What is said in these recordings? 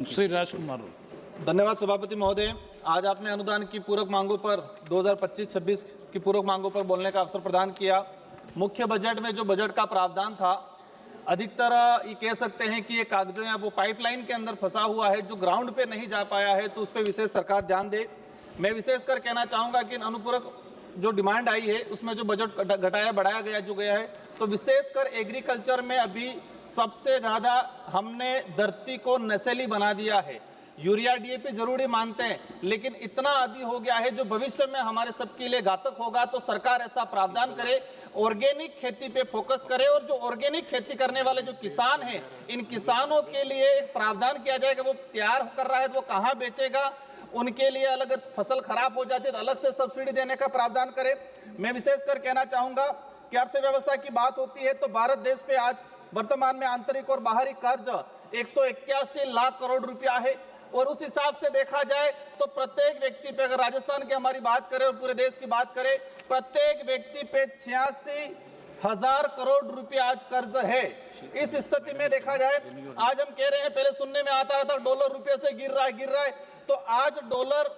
श्री राजकुमार। धन्यवाद सभापति महोदय। आज आपने अनुदान की पूरक मांगों पर 2025-26 की पूरक मांगों पर बोलने का अवसर प्रदान किया। मुख्य बजट में जो बजट का प्रावधान था, अधिकतर ये कह सकते हैं कि ये कागजों या वो पाइपलाइन के अंदर फंसा हुआ है जो ग्राउंड पे नहीं जा पाया है, तो उस पर विशेष सरकार ध्यान दे। मैं विशेषकर कहना चाहूँगा कि अनुपूरक जो डिमांड आई है उसमें जो बजट घटाया बढ़ाया गया है, तो विशेषकर एग्रीकल्चर में अभी सबसे ज़्यादा हमने धरती को नशीली बना दिया है। यूरिया डीएपी जरूरी मानते हैं, लेकिन इतना आदि हो गया है जो भविष्य में हमारे सबके लिए घातक होगा। तो सरकार ऐसा प्रावधान करे, ऑर्गेनिक खेती पे फोकस करे, और जो ऑर्गेनिक खेती करने वाले जो किसान हैं, इन किसानों के लिए एक प्रावधान किया जाए कि वो तैयार कर रहा है तो वो कहाँ बेचेगा, उनके लिए अलग फसल खराब हो जाती है तो अलग से सब्सिडी देने का प्रावधान करे। मैं विशेषकर कहना चाहूंगा कि अर्थव्यवस्था की बात होती है तो भारत देश पे आज वर्तमान में आंतरिक और बाहरी कर्ज 181 लाख करोड़ रुपया है, और उस हिसाब से देखा जाए तो प्रत्येक व्यक्ति पे, अगर राजस्थान की हमारी बात करें और पूरे देश की बात करें, प्रत्येक व्यक्ति पे 86,000 करोड़ रुपया आज कर्ज है। इस स्थिति में देखा जाए, आज हम कह रहे हैं, पहले सुनने में आता था डॉलर रुपये से गिर रहा है, तो आज डॉलर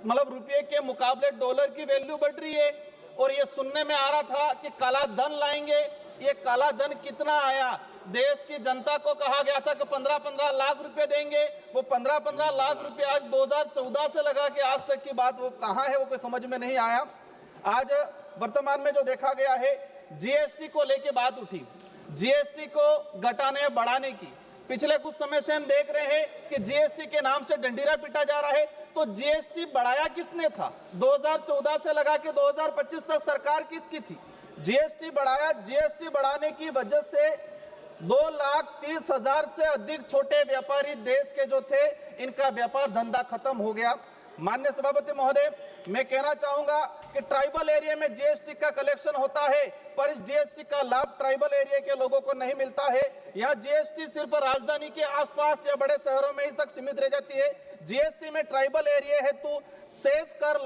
मतलब रुपये के मुकाबले डॉलर की वैल्यू बढ़ रही है। और ये सुनने में आ रहा था कि काला धन लाएंगे। ये काला धन कितना आया? देश की जनता को कहा गया था कि 15-15 लाख रुपए देंगे, वो 15-15 लाख रुपए आज 2014 से लगा के आज तक की बात वो कहाँ है, वो कोई समझ में नहीं आया। आज वर्तमान में जो देखा गया है, जीएसटी को लेके बात उठी, जीएसटी को घटाने या बढ़ाने की। पिछले कुछ समय से हम देख रहे हैं कि जीएसटी के नाम से डंडीरा पीटा जा रहा है। तो जीएसटी बढ़ाया किसने था? 2014 से लगा के 2025 तक सरकार किसकी थी? जीएसटी बढ़ाया। जीएसटी बढ़ाने की वजह से 2,30,000 से अधिक छोटे व्यापारी देश के जो थे, इनका व्यापार धंधा खत्म हो गया। माननीय सभापति महोदय, मैं कहना चाहूंगा कि ट्राइबल एरिया में जीएसटी का कलेक्शन होता है, पर इस जीएसटी का लाभ ट्राइबल एरिया के लोगों को नहीं मिलता है। यहाँ जीएसटी सिर्फ राजधानी के आसपास या बड़े शहरों में ही तक सीमित रह जाती है। जीएसटी में ट्राइबल एरिया हेतु सेस कर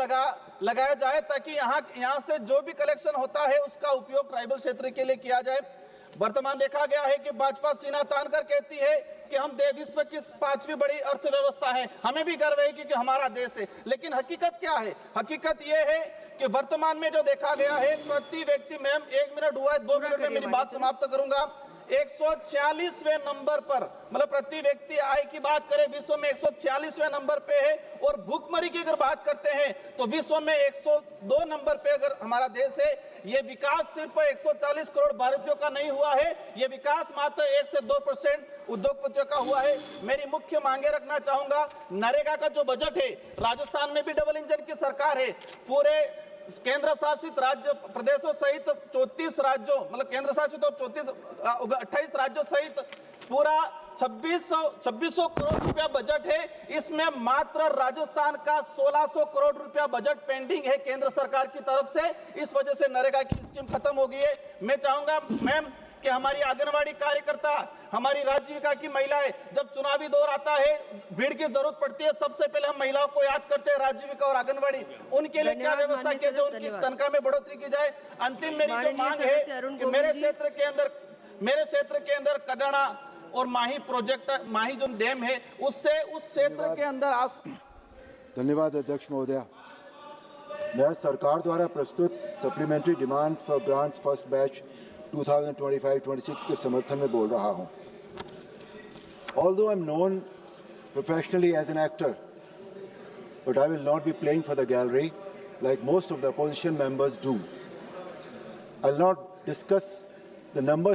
लगाया जाए, ताकि यहाँ से जो भी कलेक्शन होता है उसका उपयोग ट्राइबल क्षेत्र के लिए किया जाए। वर्तमान देखा गया है कि भाजपा सीना तान कर कहती है कि हम विश्व की 5वीं बड़ी अर्थव्यवस्था है, हमें भी गर्व है कि हमारा देश है। लेकिन हकीकत क्या है? हकीकत यह है कि वर्तमान में जो देखा गया है, प्रति व्यक्ति, मैम 1 मिनट हुआ है, 2 मिनट में मेरी बात समाप्त करूंगा, 146वें नंबर पर, मतलब प्रति व्यक्ति आय की बात करें विश्व में 146वें नंबर पे है। और भूखमरी की अगर बात करते हैं तो विश्व में 102 नंबर पे अगर हमारा देश है। ये विकास सिर्फ 140 करोड़ भारतीयों का नहीं हुआ है, ये विकास मात्र 1 से 2% उद्योगपतियों का हुआ है। मेरी मुख्य मांगे रखना चाहूंगा, नरेगा का जो बजट है, राजस्थान में भी डबल इंजन की सरकार है, पूरे केंद्र शासित राज्य प्रदेशों सहित 34 राज्यों, मतलब केंद्र शासित और 28 राज्यों सहित पूरा 2600 करोड़ रुपया बजट है। इसमें मात्र राजस्थान का 1600 करोड़ रुपया बजट पेंडिंग है केंद्र सरकार की तरफ से। इस वजह से नरेगा की स्कीम खत्म हो गई है। मैं चाहूंगा मैम कि हमारी आंगनवाड़ी कार्यकर्ता, हमारी राजीविका की महिलाएं, जब चुनावी दौर आता है, भीड़ की जरूरत पड़ती है, सबसे पहले हम महिलाओं को याद करते हैं, राजीविका और आंगनवाड़ी। उनके लिए क्या व्यवस्था की जाए, उनकी तनख्वाह में बढ़ोतरी की जाए। अंतिम मेरी जो मांग है कि मेरे क्षेत्र के अंदर कडाना और माही प्रोजेक्ट, माही जो डैम है, उससे उस क्षेत्र के अंदर धन्यवाद अध्यक्ष महोदय। मैं सरकार द्वारा प्रस्तुत supplementary demand for grants first batch 2025-26 के समर्थन में बोल रहा हूं। Although I'm known professionally as an actor, but I will not be playing for the gallery like most of the opposition members do. I'll not discuss the numbers